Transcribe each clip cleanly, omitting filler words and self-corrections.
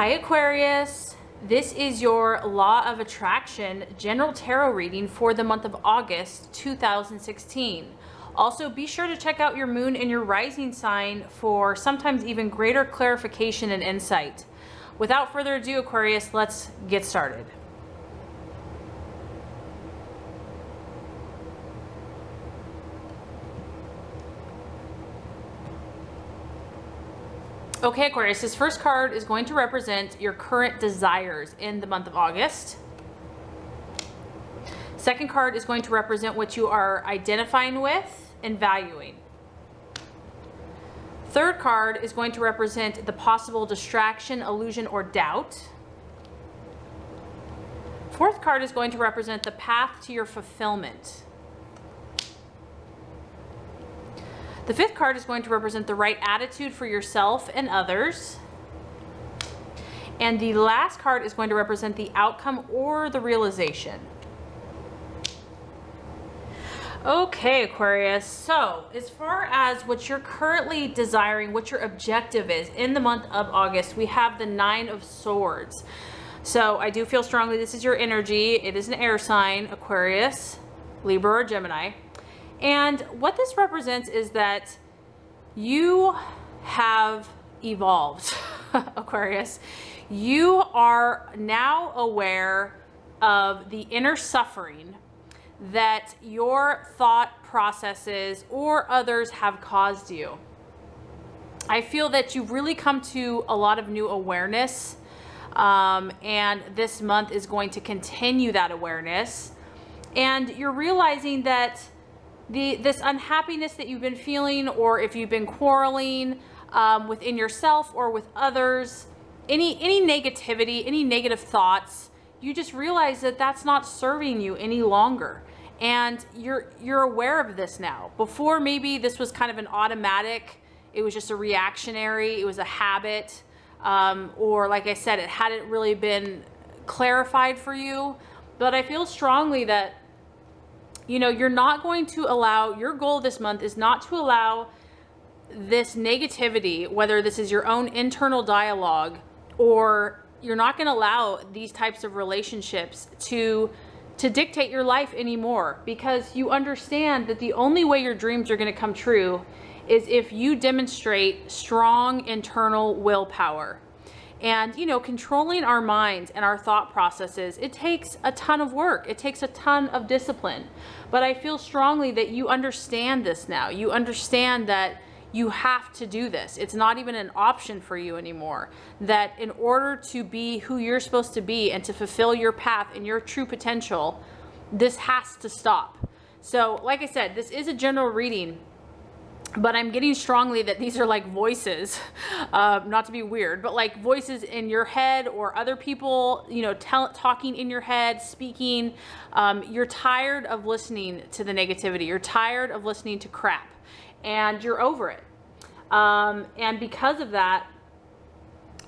Hi Aquarius, this is your Law of Attraction General Tarot reading for the month of August 2016. Also, be sure to check out your moon and your rising sign for sometimes even greater clarification and insight. Without further ado, Aquarius, let's get started. Okay, Aquarius, this first card is going to represent your current desires in the month of August. Second card is going to represent what you are identifying with and valuing. Third card is going to represent the possible distraction, illusion, or doubt. Fourth card is going to represent the path to your fulfillment. The fifth card is going to represent the right attitude for yourself and others. And the last card is going to represent the outcome or the realization. Okay, Aquarius, so as far as what you're currently desiring, what your objective is in the month of August, we have the Nine of Swords. So I do feel strongly this is your energy. It is an air sign, Aquarius, Libra, or Gemini. And what this represents is that you have evolved, Aquarius. You are now aware of the inner suffering that your thought processes or others have caused you. I feel that you've really come to a lot of new awareness, and this month is going to continue that awareness. And you're realizing that this unhappiness that you've been feeling, or if you've been quarreling within yourself or with others, any negativity, any negative thoughts, you just realize that that's not serving you any longer. And you're aware of this now. Before, maybe this was kind of an automatic, it was just a reactionary, it was a habit, or like I said, it hadn't really been clarified for you. But I feel strongly that you're not going to allow, your goal this month is not to allow this negativity, whether this is your own internal dialogue, or you're not going to allow these types of relationships to dictate your life anymore, because you understand that the only way your dreams are going to come true is if you demonstrate strong internal willpower. And, controlling our minds and our thought processes, it takes a ton of work. It takes a ton of discipline. But I feel strongly that you understand this now. You understand that you have to do this. It's not even an option for you anymore. That in order to be who you're supposed to be and to fulfill your path and your true potential, this has to stop. So, like I said, this is a general reading, but I'm getting strongly that these are like voices, not to be weird, but like voices in your head or other people, talking in your head, speaking. You're tired of listening to the negativity. You're tired of listening to crap, and you're over it. And because of that,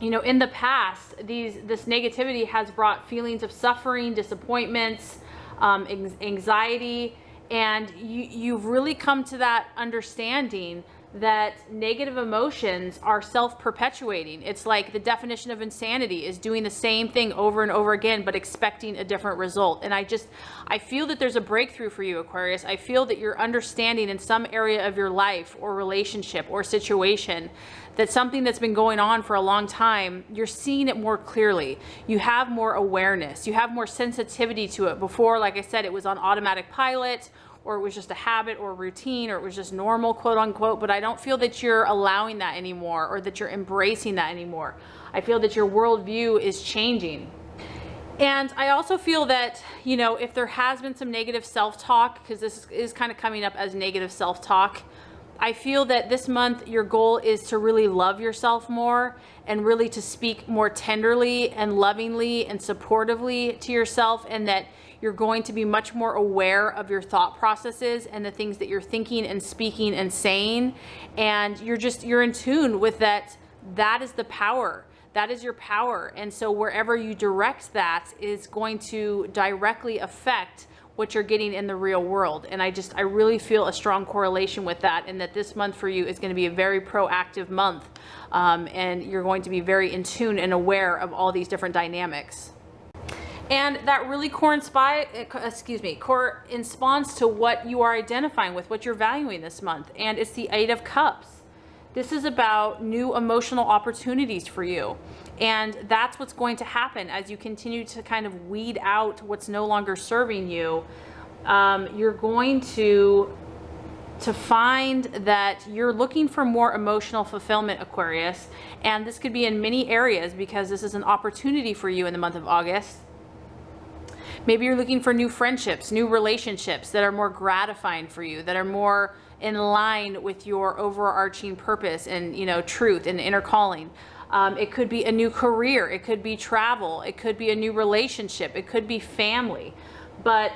in the past, this negativity has brought feelings of suffering, disappointments, anxiety. And you've really come to that understanding that negative emotions are self-perpetuating. It's like the definition of insanity is doing the same thing over and over again, but expecting a different result. And I feel that there's a breakthrough for you, Aquarius. I feel that you're understanding in some area of your life or relationship or situation that something that's been going on for a long time, you're seeing it more clearly. You have more awareness. You have more sensitivity to it. Before, like I said, it was on automatic pilot, or it was just a habit or routine, or it was just normal, quote unquote. But I don't feel that you're allowing that anymore, or that you're embracing that anymore. I feel that your worldview is changing. And I also feel that, if there has been some negative self-talk, because this is kind of coming up as negative self-talk, I feel that this month your goal is to really love yourself more, and really to speak more tenderly and lovingly and supportively to yourself, and that you're going to be much more aware of your thought processes and the things that you're thinking and speaking and saying. And you're in tune with that. That is the power. That is your power. And so wherever you direct that is going to directly affect what you're getting in the real world. And I really feel a strong correlation with that, and that this month for you is going to be a very proactive month. And you're going to be very in tune and aware of all these different dynamics. And that really corresponds to what you are identifying with, what you're valuing this month. And it's the 8 of Cups. This is about new emotional opportunities for you. And that's what's going to happen as you continue to kind of weed out what's no longer serving you. You're going to find that you're looking for more emotional fulfillment, Aquarius. And this could be in many areas, because this is an opportunity for you in the month of August. Maybe you're looking for new friendships, new relationships that are more gratifying for you, that are more in line with your overarching purpose and, you know, truth and inner calling. It could be a new career. It could be travel. It could be a new relationship. It could be family. But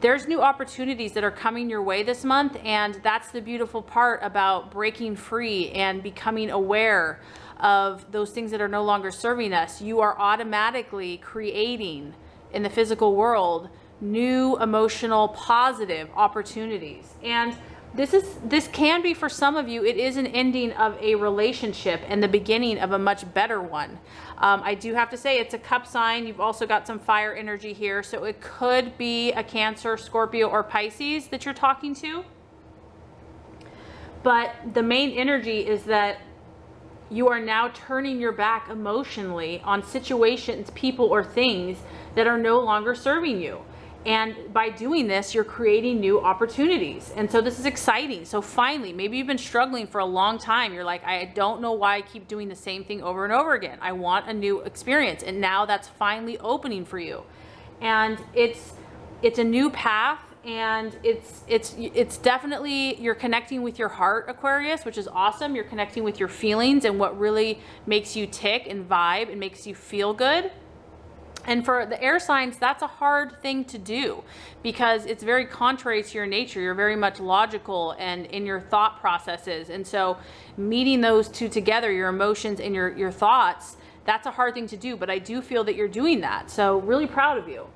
there's new opportunities that are coming your way this month. And that's the beautiful part about breaking free and becoming aware of those things that are no longer serving us. You are automatically creating in the physical world new emotional positive opportunities. And this can be, for some of you, it is an ending of a relationship and the beginning of a much better one. I do have to say, it's a cup sign. You've also got some fire energy here, so it could be a Cancer, Scorpio, or Pisces that you're talking to. But the main energy is that you are now turning your back emotionally on situations, people, or things that are no longer serving you. And by doing this, you're creating new opportunities. And so this is exciting. So finally, maybe you've been struggling for a long time. You're like, I don't know why I keep doing the same thing over and over again. I want a new experience. And now that's finally opening for you. And it's a new path. And it's definitely, you're connecting with your heart, Aquarius, which is awesome. You're connecting with your feelings and what really makes you tick and vibe and makes you feel good. And for the air signs, that's a hard thing to do, because it's very contrary to your nature. You're very much logical and in your thought processes. And so meeting those two together, your emotions and your thoughts, that's a hard thing to do. But I do feel that you're doing that. So really proud of you.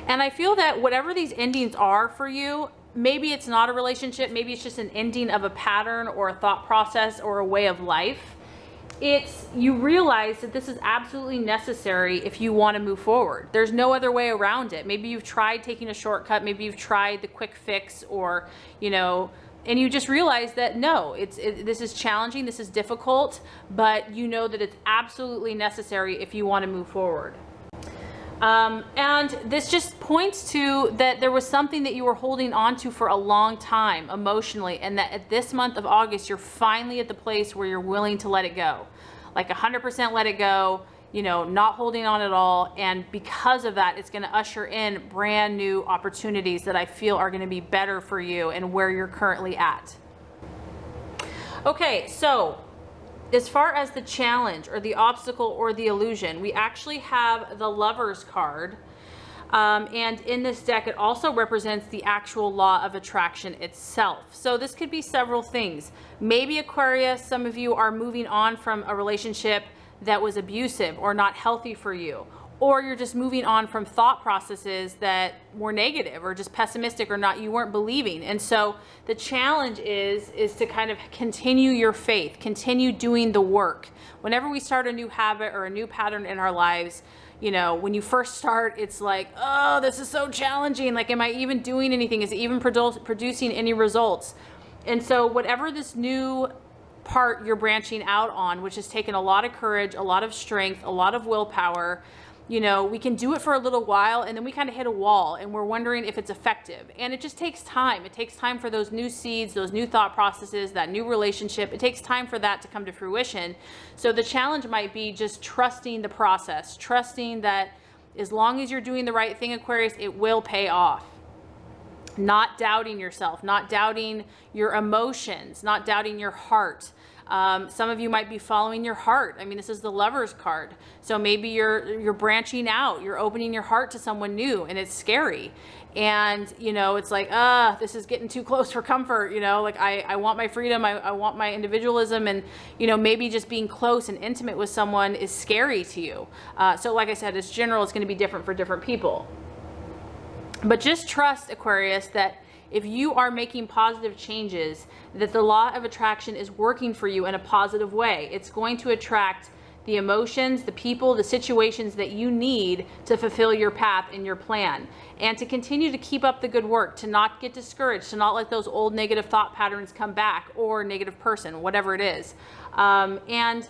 And I feel that whatever these endings are for you, maybe it's not a relationship, maybe it's just an ending of a pattern or a thought process or a way of life. You realize that this is absolutely necessary if you want to move forward. There's no other way around it. Maybe you've tried taking a shortcut, maybe you've tried the quick fix, or, you know, and you just realize that no, this is challenging, this is difficult, but you know that it's absolutely necessary if you want to move forward. And this just points to that there was something that you were holding on to for a long time emotionally, and that at this month of August, you're finally at the place where you're willing to let it go, like 100% let it go, you know, not holding on at all. And because of that, it's going to usher in brand new opportunities that I feel are going to be better for you and where you're currently at. Okay, so as far as the challenge or the obstacle or the illusion, we actually have the Lovers card. And in this deck, it also represents the actual law of attraction itself. So this could be several things. Maybe Aquarius, some of you are moving on from a relationship that was abusive or not healthy for you. Or you're just moving on from thought processes that were negative or just pessimistic or not, you weren't believing. And so the challenge is to kind of continue your faith, continue doing the work. Whenever we start a new habit or a new pattern in our lives, you know, when you first start, it's like, oh, this is so challenging. Like, am I even doing anything? Is it even producing any results? And so whatever this new part you're branching out on, which has taken a lot of courage, a lot of strength, a lot of willpower, you know, we can do it for a little while and then we kind of hit a wall and we're wondering if it's effective. And it just takes time. It takes time for those new seeds, those new thought processes, that new relationship. It takes time for that to come to fruition. So the challenge might be just trusting the process, trusting that as long as you're doing the right thing, Aquarius, it will pay off. Not doubting yourself, not doubting your emotions, not doubting your heart. Some of you might be following your heart. I mean, this is the Lovers card. So maybe you're branching out, you're opening your heart to someone new, and it's scary. And, you know, it's like, this is getting too close for comfort. You know, like I want my freedom. I want my individualism. And, you know, maybe just being close and intimate with someone is scary to you. So like I said, it's general. It's going to be different for different people. But just trust, Aquarius, that if you are making positive changes, that the law of attraction is working for you in a positive way. It's going to attract the emotions, the people, the situations that you need to fulfill your path and your plan. And to continue to keep up the good work, to not get discouraged, to not let those old negative thought patterns come back, or negative person, whatever it is. And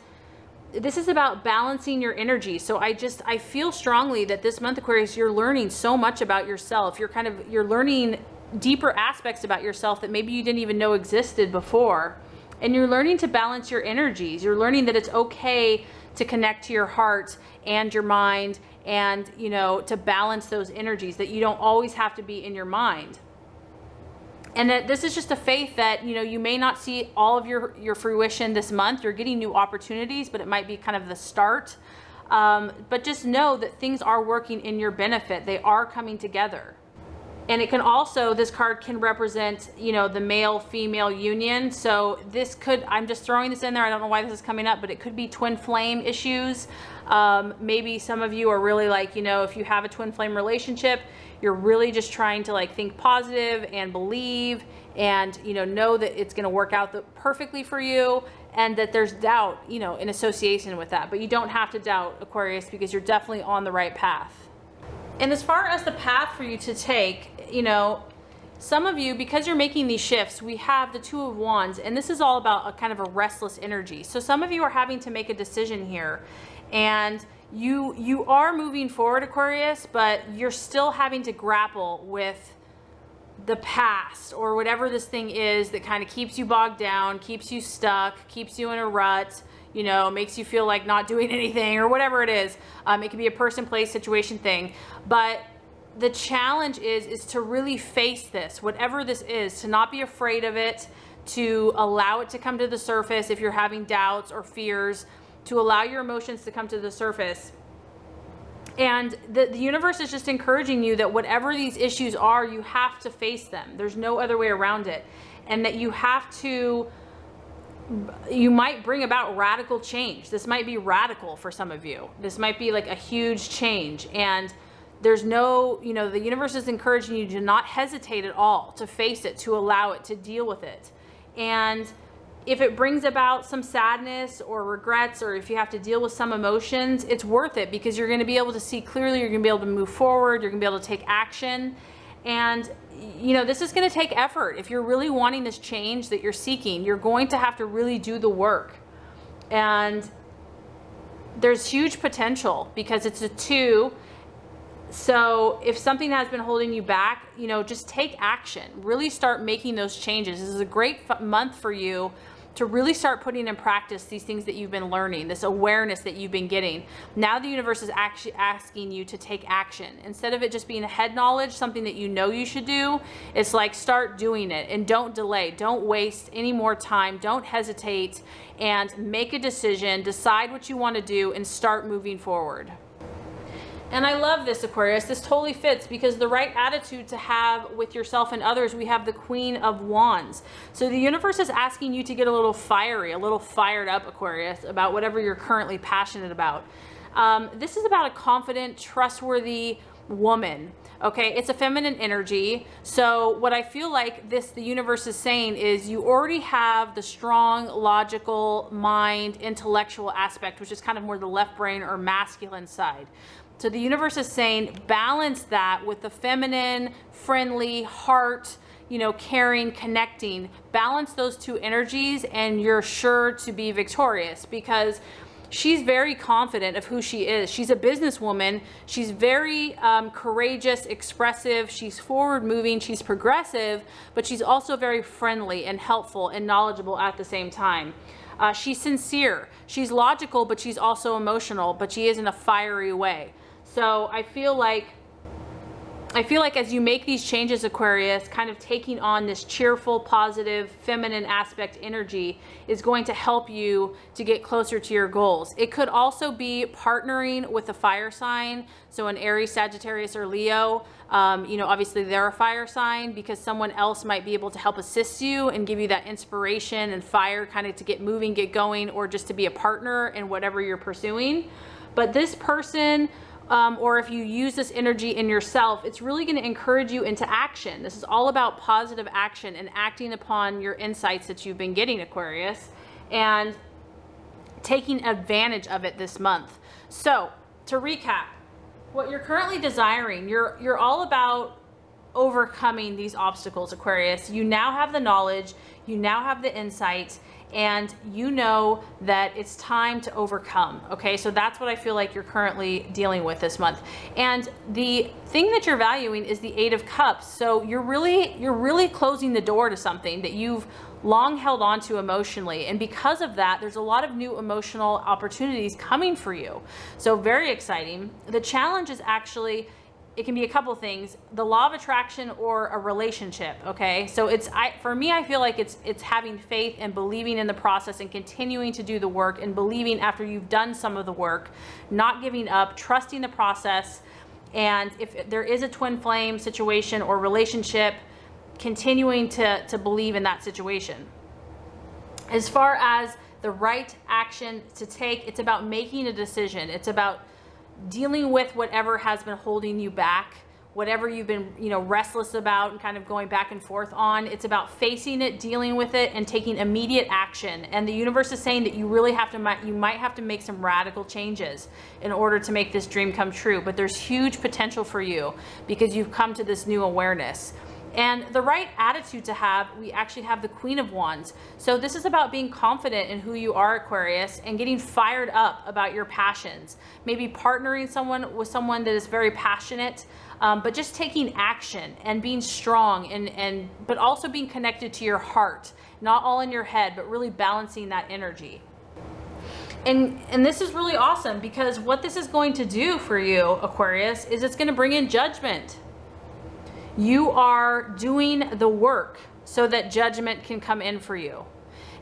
this is about balancing your energy. So I feel strongly that this month, Aquarius, you're learning so much about yourself. You're learning deeper aspects about yourself that maybe you didn't even know existed before. And you're learning to balance your energies. You're learning that it's okay to connect to your heart and your mind, and, you know, to balance those energies, that you don't always have to be in your mind. And that this is just a faith that, you know, you may not see all of your fruition this month. You're getting new opportunities, but it might be kind of the start. But just know that things are working in your benefit. They are coming together. And it can also, this card can represent, you know, the male-female union. So this could, I'm just throwing this in there, I don't know why this is coming up, but it could be twin flame issues. Maybe some of you are really like, you know, if you have a twin flame relationship, you're really just trying to like think positive and believe, and, you know that it's going to work out perfectly for you, and that there's doubt, you know, in association with that. But you don't have to doubt, Aquarius, because you're definitely on the right path. And as far as the path for you to take, you know, some of you, because you're making these shifts, we have the Two of Wands, and this is all about a kind of a restless energy. So some of you are having to make a decision here, and you are moving forward, Aquarius, but you're still having to grapple with the past, or whatever this thing is that kind of keeps you bogged down, keeps you stuck, keeps you in a rut, you know, makes you feel like not doing anything, or whatever it is. It could be a person, place, situation thing. But the challenge is to really face this, whatever this is, to not be afraid of it, to allow it to come to the surface if you're having doubts or fears, to allow your emotions to come to the surface. And the universe is just encouraging you that whatever these issues are, you have to face them. There's no other way around it. And that you have to, you might bring about radical change. This might be radical for some of you. This might be like a huge change. And there's no, you know, the universe is encouraging you to not hesitate at all, to face it, to allow it, to deal with it. And if it brings about some sadness or regrets, or if you have to deal with some emotions, it's worth it, because you're going to be able to see clearly, you're going to be able to move forward, you're going to be able to take action. And, you know, this is going to take effort. If you're really wanting this change that you're seeking, you're going to have to really do the work. And there's huge potential, because it's a 2. So if something has been holding you back, you know, just take action. Really start making those changes. This is a great month for you to really start putting in practice these things that you've been learning, this awareness that you've been getting. Now the universe is actually asking you to take action. Instead of it just being head knowledge, something that you know you should do, it's like start doing it, and don't delay. Don't waste any more time. Don't hesitate, and make a decision, decide what you want to do, and start moving forward. And I love this, Aquarius. This totally fits, because the right attitude to have with yourself and others, we have the Queen of Wands. So the universe is asking you to get a little fiery, a little fired up, Aquarius, about whatever you're currently passionate about. This is about a confident, trustworthy woman. Okay, it's a feminine energy. So what I feel like the universe is saying is you already have the strong, logical mind, intellectual aspect, which is kind of more the left brain or masculine side. So the universe is saying balance that with the feminine, friendly, heart, you know, caring, connecting. Balance those two energies, and you're sure to be victorious, because she's very confident of who she is. She's a businesswoman. She's very courageous, expressive. She's forward moving. She's progressive, but she's also very friendly and helpful and knowledgeable at the same time. She's sincere. She's logical, but she's also emotional, but she is in a fiery way. So I feel like as you make these changes, Aquarius, kind of taking on this cheerful, positive, feminine aspect energy is going to help you to get closer to your goals. It could also be partnering with a fire sign, so an Aries, Sagittarius, or Leo. You know, obviously they're a fire sign, because someone else might be able to help assist you and give you that inspiration and fire kind of to get moving, get going, or just to be a partner in whatever you're pursuing. But this person or if you use this energy in yourself, it's really going to encourage you into action. This is all about positive action and acting upon your insights that you've been getting, Aquarius, and taking advantage of it this month. So to recap, what you're currently desiring, you're all about overcoming these obstacles, Aquarius. You now have the knowledge, you now have the insight, and you know that it's time to overcome. Okay, so that's what I feel like you're currently dealing with this month. And the thing that you're valuing is the Eight of Cups. So you're really closing the door to something that you've long held on to emotionally, and because of that, there's a lot of new emotional opportunities coming for you. So very exciting. The challenge is actually, it can be a couple things: the law of attraction or a relationship. Okay, so for me, I feel like it's having faith and believing in the process and continuing to do the work, and believing after you've done some of the work, not giving up, trusting the process. And if there is a twin flame situation or relationship, continuing to believe in that situation. As far as the right action to take, it's about making a decision. It's about dealing with whatever has been holding you back, whatever you've been, restless about and kind of going back and forth on. It's about facing it, dealing with it, and taking immediate action. And the universe is saying that you might have to make some radical changes in order to make this dream come true. But there's huge potential for you because you've come to this new awareness. And the right attitude to have, we actually have the Queen of Wands. So this is about being confident in who you are, Aquarius, and getting fired up about your passions. Maybe partnering with someone that is very passionate, but just taking action and being strong, but also being connected to your heart, not all in your head, but really balancing that energy. And this is really awesome, because what this is going to do for you, Aquarius, is it's going to bring in judgment. You are doing the work so that judgment can come in for you.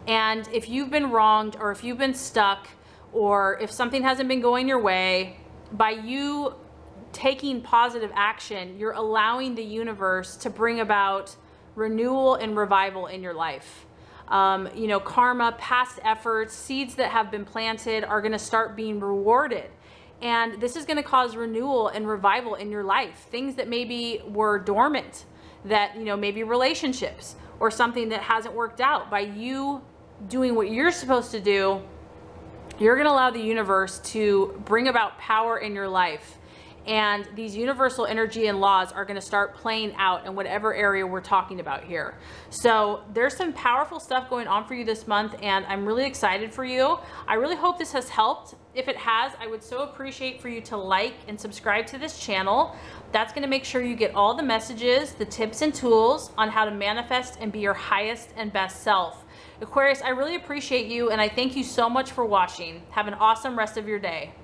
And if you've been wronged, or if you've been stuck, or if something hasn't been going your way, by you taking positive action, you're allowing the universe to bring about renewal and revival in your life. Karma, past efforts, seeds that have been planted are going to start being rewarded. And this is going to cause renewal and revival in your life. Things that maybe were dormant, that, maybe relationships or something that hasn't worked out. By you doing what you're supposed to do, you're going to allow the universe to bring about power in your life. And these universal energy and laws are going to start playing out in whatever area we're talking about here. So there's some powerful stuff going on for you this month, and I'm really excited for you. I really hope this has helped. If it has, I would so appreciate for you to like and subscribe to this channel. That's going to make sure you get all the messages, the tips and tools on how to manifest and be your highest and best self. Aquarius, I really appreciate you, and I thank you so much for watching. Have an awesome rest of your day.